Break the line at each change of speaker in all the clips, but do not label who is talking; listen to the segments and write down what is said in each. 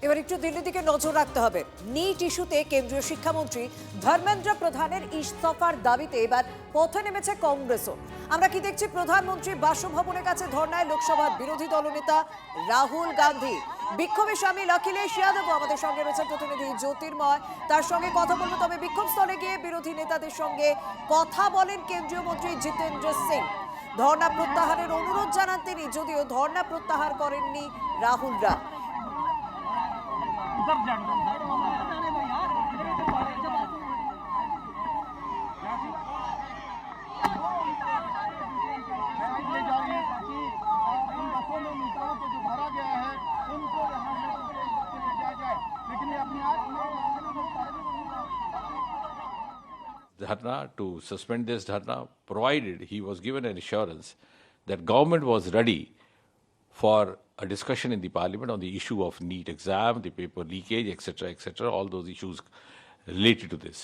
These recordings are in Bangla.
এবার একটু দিল্লির দিকে নজর রাখতে হবে। নিট ইস্যুতে কেন্দ্রীয় শিক্ষামন্ত্রী ধর্মেন্দ্র প্রধানের ইস্তফার দাবিতে এবার পথে নেমেছে কংগ্রেসও। আমরা কি দেখছি, প্রধানমন্ত্রী বাসভবনের কাছে ধর্নায় লোকসভার বিরোধী দলনেতা রাহুল গান্ধী, বিক্ষোভে সামিল অখিলেশ যাদব। আমাদের সঙ্গে রয়েছে প্রতিনিধি জ্যোতির্ময়, তার সঙ্গে কথা বলবো। তবে বিক্ষোভ স্থলে গিয়ে বিরোধী নেতাদের সঙ্গে কথা বলেন কেন্দ্রীয় মন্ত্রী জিতেন্দ্র সিং। ধর্ণা প্রত্যাহারের অনুরোধ জানান তিনি, যদিও ধর্ণা প্রত্যাহার করেননি রাহুলরা।
Dharna to suspend this dharna, provided he was given an assurance that government was ready for a discussion in the parliament on the issue of NEET exam, the paper leakage, etc., all those issues related to this.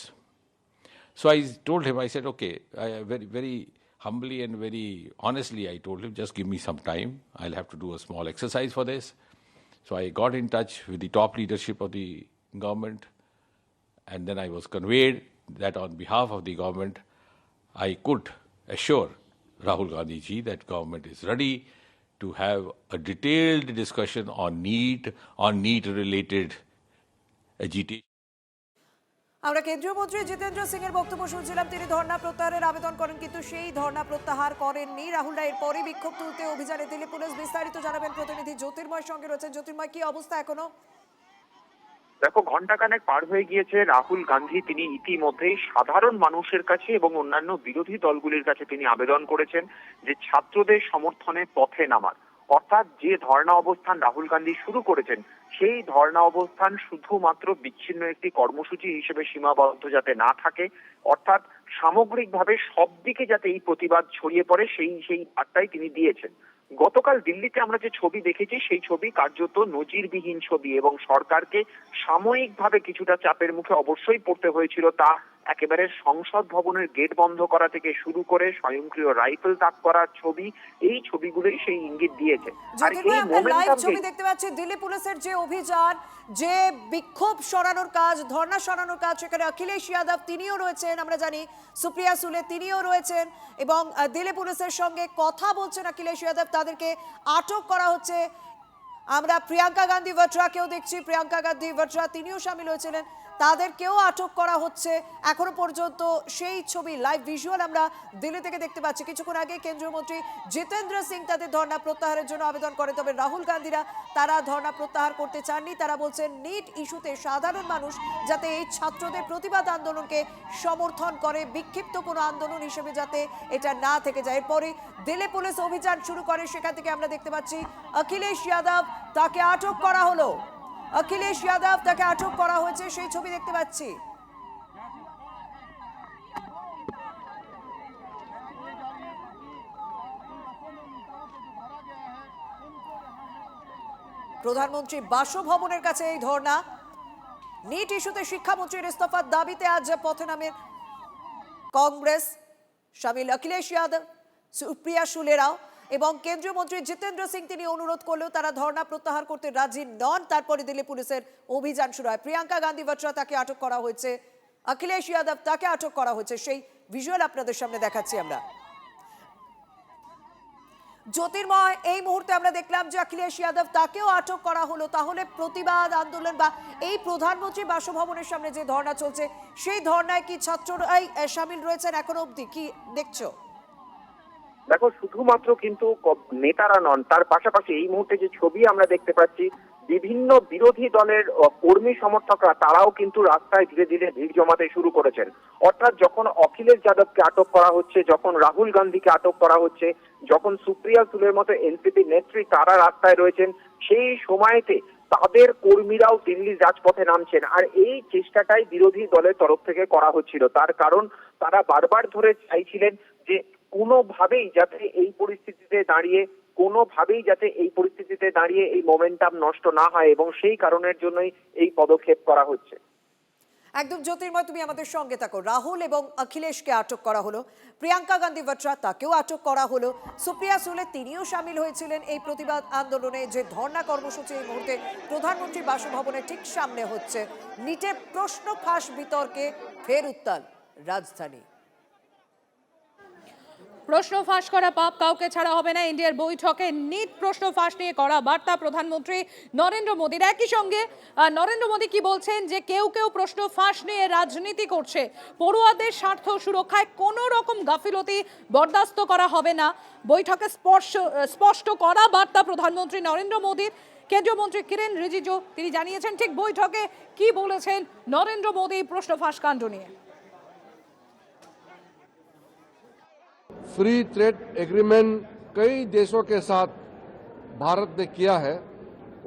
So I told him, I said, okay, very humbly and very honestly, I told him, just give me some time. I'll have to do a small exercise for this. So I got in touch with the top leadership of the government, and then I was conveyed that on behalf of the government, I could assure Rahul Gandhi ji that government is ready to have a detailed discussion on NEET-related agitation.
আমরা কেন্দ্রীয় মন্ত্রী জিতেন্দ্র সিং এর বক্তব্য শুনছিলাম। তিনি ধর্ণা প্রত্যাহারের আবেদন করেন, কিন্তু সেই ধর্ণা প্রত্যাহার করেননি রাহুলরা। এরপরই বিক্ষোভ তুলতে অভিযানে দিল্লি পুলিশ। বিস্তারিত জানাবেন প্রতিনিধি জ্যোতির্ময়, সঙ্গে রয়েছেন জ্যোতির্ময়। কি অবস্থা এখনো?
দেখো, ঘন্টাখানেক পার হয়ে গিয়েছে। রাহুল গান্ধী তিনি ইতিমধ্যেই সাধারণ মানুষের কাছে এবং অন্যান্য বিরোধী দলগুলির কাছে তিনি আবেদন করেছেন যে ছাত্রদের সমর্থনে পথে নামার। অর্থাৎ যে ধর্ণা অবস্থান রাহুল গান্ধী শুরু করেছেন, সেই ধর্ণা অবস্থান শুধুমাত্র বিচ্ছিন্ন একটি কর্মসূচি হিসেবে সীমাবদ্ধ যাতে না থাকে, অর্থাৎ সামগ্রিকভাবে সব দিকে যাতে এই প্রতিবাদ ছড়িয়ে পড়ে, সেই বার্তাই তিনি দিয়েছেন। গতকাল দিল্লিতে আমরা যে ছবি দেখেছি, সেই ছবি কার্যত নজিরবিহীন ছবি, এবং সরকারকে সাময়িকভাবে কিছুটা চাপের মুখে অবশ্যই পড়তে হয়েছিল। তা একেবারে সংসদ ভবনের গেট বন্ধ করা থেকে শুরু করে স্বয়ংক্রিয় রাইফেল তাক করার ছবি, এই ছবিগুলোই সেই ইঙ্গিত দিয়েছে। আর এই মোমেন্টাম
ছবি দেখতে পাচ্ছি দিল্লি পুলিশের যে অভিযান, যে বিক্ষোভ সরানোর কাজ, ধর্ণা সরানোর কাজ, সেখানে অখিলেশ যাদব তিনিও রয়েছেন, আমরা জানি সুপ্রিয়া সুলে তিনিও রয়েছেন, এবং দিল্লি পুলিশের সঙ্গে কথা বলছেন অখিলেশ যাদব। তাদেরকে আটক করা হচ্ছে। আমরা প্রিয়াঙ্কা গান্ধী ভাড্রাকেও দেখছি, প্রিয়াঙ্কা গান্ধী ভাড্রা তিনিও সামিল হয়েছিলেন, তাদেরকেও আটক করা হচ্ছে। এখনো পর্যন্ত সেই ছবি, লাইভ ভিজুয়াল আমরা দিল্লি থেকে দেখতে পাচ্ছি। কিছুক্ষণ আগে কেন্দ্রীয় মন্ত্রী জিতেন্দ্র সিং তাদের ধর্ণা প্রত্যাহারের জন্য আবেদন করেন। তবে রাহুল গান্ধীরা তারা ধর্ণা প্রত্যাহার করতে চাননি। তারা বলছেন নিট ইস্যুতে সাধারণ মানুষ যাতে এই ছাত্রদের প্রতিবাদ আন্দোলনকে সমর্থন করে, বিক্ষিপ্ত কোনো আন্দোলন হিসেবে যাতে এটা না থেকে যায়। এরপরে দিল্লি পুলিশ অভিযান শুরু করে। সেখান থেকে আমরা দেখতে পাচ্ছি অখিলেশ যাদব, তাকে আটক করা হলো। অখিলেশ যাদব তাকে আটক করা হয়েছে, সেই ছবি দেখতে পাচ্ছি। প্রধানমন্ত্রী বাসভবনের কাছে এই ধর্ণা। নিট ইস্যুতে শিক্ষামন্ত্রীর ইস্তফার দাবিতে আজ পথে নামে কংগ্রেস, সামিল অখিলেশ যাদব, সুপ্রিয়া সুলেরাও, এবং কেন্দ্রীয় মন্ত্রী জিতেন্দ্র সিং তিনি অনুরোধ করলেও তারা ধর্ণা প্রত্যাহার করতে রাজি নন। তারপরে দিল্লি পুলিশের অভিযান শুরু হয়। প্রিয়াঙ্কা গান্ধী ভাড্রা তাকে আটক করা হয়েছে, অখিলেশ যাদব তাকে আটক করা হয়েছে। সেই ভিজুয়াল আপনাদের সামনে দেখাচ্ছি আমরা। জ্যোতির্ময়, এই মুহূর্তে আমরা দেখলাম যে অখিলেশ যাদব তাকেও আটক করা হলো। তাহলে প্রতিবাদ আন্দোলন বা এই প্রধানমন্ত্রী বাসভবনের সামনে যে ধর্ণা চলছে, সেই ধর্ণায় কি ছাত্ররাই সামিল রয়েছেন এখনো অবধি? কি দেখছো?
দেখো, শুধুমাত্র কিন্তু নেতারা নন, তার পাশাপাশি এই মুহূর্তে যে ছবি আমরা দেখতে পাচ্ছি, বিভিন্ন বিরোধী দলের কর্মী সমর্থকরা তারাও কিন্তু রাস্তায় ধীরে ধীরে ভিড় জমাতে শুরু করেছেন। অর্থাৎ যখন অখিলেশ যাদবকে আটক করা হচ্ছে, যখন রাহুল গান্ধীকে আটক করা হচ্ছে, যখন সুপ্রিয়া সুলের মতো এনসিপি নেত্রী তারা রাস্তায় রয়েছেন, সেই সময়তে তাদের কর্মীরাও দিল্লির রাজপথে নামছেন। আর এই চেষ্টাটাই বিরোধী দলের তরফ থেকে করা হচ্ছিল। তার কারণ তারা বারবার ধরে চাইছিলেন যে কোনোভাবেই যাতে এই পরিস্থিতিতে দাঁড়িয়ে এই মোমেন্টাম নষ্ট না হয়, এবং সেই কারণের জন্যই এই পদক্ষেপ করা হচ্ছে।
একদম জ্যোতির্ময়, তুমি আমাদের সঙ্গে থাকো। রাহুল এবং অখিলেশকে আটক করা হলো, প্রিয়াঙ্কা গান্ধী বাড্রা তাকেও আটক করা হলো, সুপ্রিয়া সুলে তিনিও সামিল হয়েছিলেন এই প্রতিবাদ আন্দোলনে। যে ধর্ণা কর্মসূচি এই মুহূর্তে প্রধানমন্ত্রী বাসভবনের ঠিক সামনে হচ্ছে, নিটে প্রশ্ন ফাঁস বিতর্কে ফের উত্তাল রাজধানী।
প্রশ্ন ফাঁস করা পাপ, কাউকে ছাড়া হবে না। ইন্ডিয়ার বৈঠকে নিট প্রশ্ন ফাঁস নিয়ে করা বার্তা প্রধানমন্ত্রী নরেন্দ্র মোদীর। একই সঙ্গে নরেন্দ্র মোদী কি বলছেন, যে কেউ কেউ প্রশ্ন ফাঁস নিয়ে রাজনীতি করছে, পড়ুয়াদের স্বার্থ সুরক্ষায় কোনো রকম গাফিলতি বরদাস্ত করা হবে না। বৈঠকে স্পষ্ট করা বার্তা প্রধানমন্ত্রী নরেন্দ্র মোদীর। কেন্দ্রীয় মন্ত্রী কিরেন রিজিজু তিনি জানিয়েছেন ঠিক বৈঠকে কি বলেছেন নরেন্দ্র মোদী প্রশ্ন ফাঁস কাণ্ড নিয়ে।
फ्री ट्रेड एग्रीमेंट कई देशों के साथ भारत ने किया है,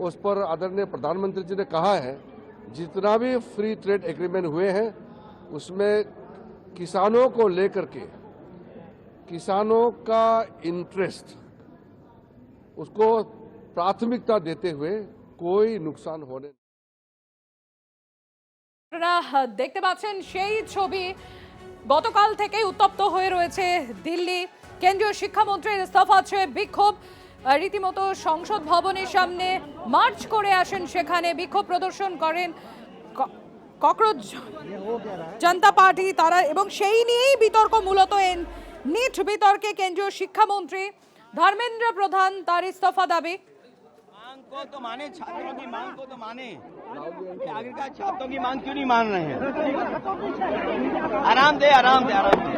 उस पर आदरणीय प्रधानमंत्री जी ने कहा है जितना भी फ्री ट्रेड एग्रीमेंट हुए हैं उसमें किसानों को लेकर के, किसानों का इंटरेस्ट उसको प्राथमिकता देते हुए कोई नुकसान होने।
দেখতে পাচ্ছেন সেই ছবি, গতকাল থেকে উত্তপ্ত হয়ে রয়েছে দিল্লি। কেন্দ্রীয় শিক্ষামন্ত্রীর ইস্তফা চেয়ে বিক্ষোভ, রীতিমতো সংসদ ভবনের সামনে মার্চ করে আসেন, সেখানে বিক্ষোভ প্রদর্শন করেন ককরোচ জনতা পার্টি তারা, এবং সেই নিয়েই বিতর্ক মূলত নিট বিতর্কে কেন্দ্রীয় শিক্ষামন্ত্রী ধর্মেন্দ্র প্রধান তার ইস্তফা দাবি।
मांग को तो माने, छात्रों की मांग को तो माने, आखिरकार छात्रों की मांग क्यों नहीं मान रहे हैं? आराम दे, आराम दे, आराम दे।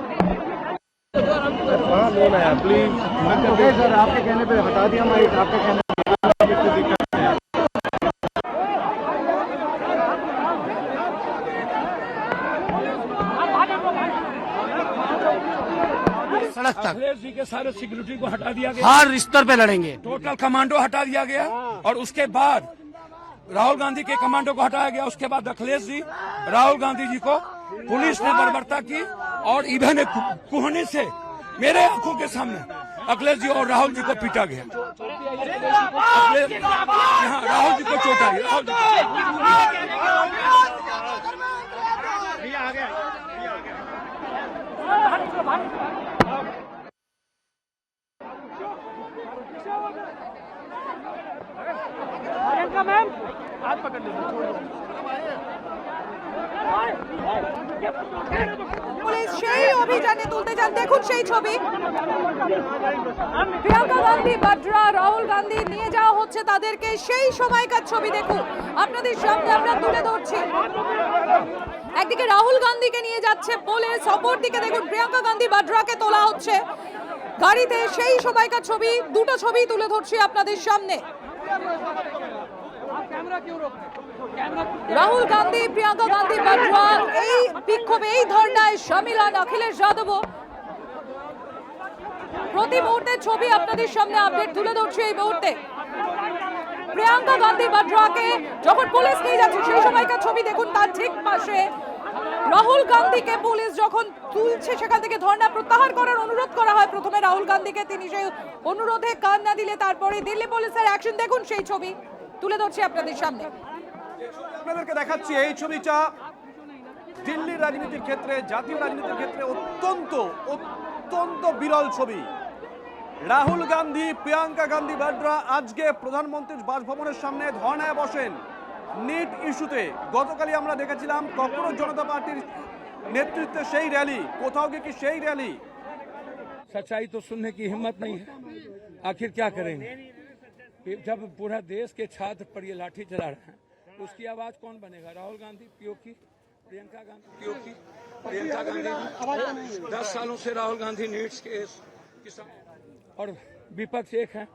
प्लीज सर, आपके कहने पे हटा दिया माइक, आपके कहने
सड़क तक
अखिलेश जी के सारे सिक्योरिटी को हटा दिया गया,
हर स्तर पे लड़ेंगे।
टोटल कमांडो हटा दिया गया, और उसके बाद राहुल गांधी के कमांडो को हटाया गया। उसके बाद अखिलेश जी, राहुल गांधी जी को पुलिस ने बर्बरता की, और इन्होंने कुहनी से मेरे आंखों के सामने अखिलेश जी और राहुल जी को पीटा गया। यहाँ राहुल जी को चोट आई, राहुल जी
পুলিশ সেই অভিযানে তুলতে যান, দেখুন সেই ছবি। প্রিয়াঙ্কা গান্ধী বাড্রা, রাহুল গান্ধী নিয়ে যাওয়া হচ্ছে তাদেরকে, সেই সময়কার ছবি দেখুন আপনাদের সামনে আমরা তুলে ধরছি। একদিকে রাহুল গান্ধীকে নিয়ে যাচ্ছে পুলিশ, অপরদিকে দেখুন প্রিয়াঙ্কা গান্ধী বাড্রাকে তোলা হচ্ছে গাড়িতে, সেই সময়কার ছবি, দুটো ছবি তুলে ধরছি আপনাদের সামনে। রাহুল গান্ধী, প্রিয়াঙ্কা গান্ধী বাড্রা এই বিক্ষোভে, এই ধর্ণায় শামিল হন অখিলেশ যাদব। প্রতি মুহূর্তের ছবি আপনাদের সামনে আপডেট তুলে ধরছি এই মুহূর্তে। প্রিয়াঙ্কা গান্ধী বাড্রাকে যখন পুলিশ নিয়ে যাচ্ছে সেই সময়কার ছবি দেখুন, তার ঠিক পাশে রাহুল গান্ধীকে পুলিশ যখন তুলছে, সেখান থেকে ধর্ণা প্রত্যাহার করার অনুরোধ করা হয় প্রথমে রাহুল গান্ধীকে। তিনি সেই অনুরোধে কান না দিলে তারপরে দিল্লি পুলিশের অ্যাকশন, দেখুন সেই ছবি তুলে ধরছি আপনাদের সামনে।
আপনাদেরকে দেখাচ্ছি এই ছবিটা দিল্লির রাজনীতির ক্ষেত্রে, জাতীয় রাজনীতির ক্ষেত্রে অত্যন্ত অত্যন্ত বিরল ছবি। রাহুল গান্ধী, প্রিয়াঙ্কা গান্ধী বাড্রা আজকে প্রধানমন্ত্রীর বাসভবনের সামনে ধর্নায় বসেন নিট ইস্যুতে। গতকালই আমরা দেখেছিলাম ককরোচ জনতা পার্টির নেতৃত্বে সেই র্যালি, কোথাও গিয়ে কি সেই র্যালি।
सच्चाई तो सुनने की हिम्मत नहीं है, आखिर क्या करेंगे? जब पूरा देश के छात्र पर ये लाठी चला रहे हैं, उसकी आवाज कौन बनेगा? राहुल गांधी पीओके, प्रियंका गांधी पीओके, प्रियंका गांधी 10 सालों से राहुल गांधी नीट्स के किसान, और विपक्ष एक है।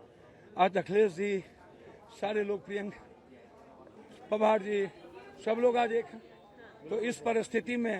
आज अखिलेश जी, सारे लोग, प्रियंका, पवार जी, सब लोग आज एक हैं। तो इस परिस्थिति में